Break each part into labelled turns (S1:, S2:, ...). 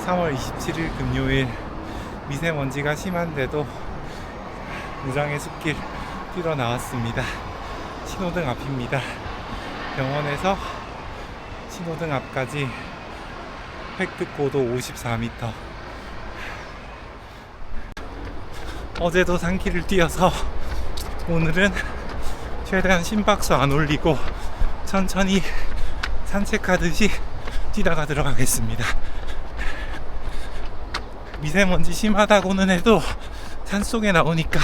S1: 3월 27일 금요일, 미세먼지가 심한데도 무장애숲길 뛰러 나왔습니다. 신호등 앞입니다. 병원에서 신호등 앞까지 획득고도 54m. 어제도 산길을 뛰어서 오늘은 최대한 심박수 안 올리고 천천히 산책하듯이 뛰다가 들어가겠습니다. 미세먼지 심하다고는 해도 산속에 나오니까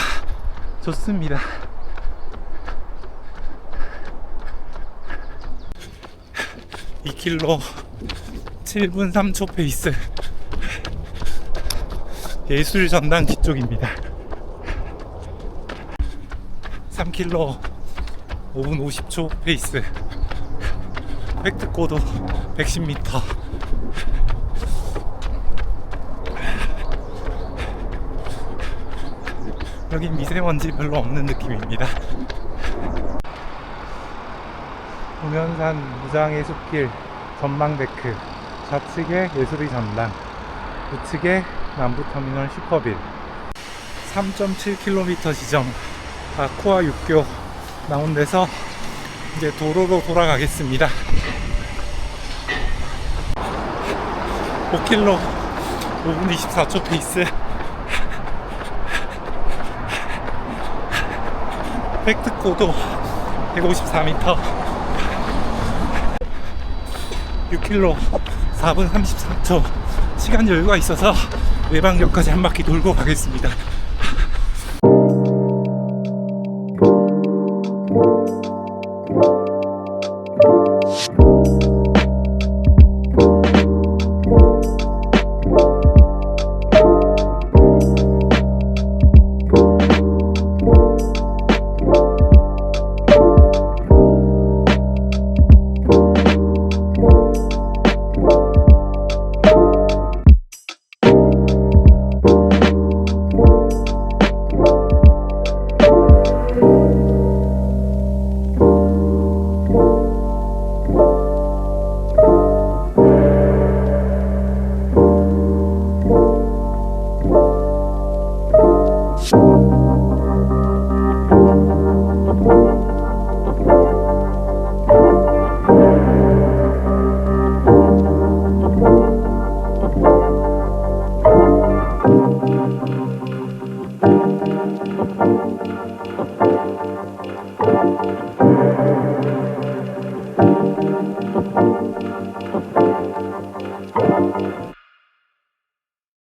S1: 좋습니다. 이 킬로 7분 3초 페이스. 예술전당 뒤쪽입니다. 3킬로 5분 50초 페이스. 획득고도 110m. 여긴 미세먼지 별로 없는 느낌입니다. 동현산 무장애숲길 전망데크, 좌측에 예술의 전당, 우측에 남부터미널 슈퍼빌. 3.7km 지점 아쿠아 육교 나온 데서 이제 도로로 돌아가겠습니다. 5km 5분 24초 페이스. 획득고도 154m. 6km 4분 33초. 시간 여유가 있어서 외방역까지 한 바퀴 돌고 가겠습니다.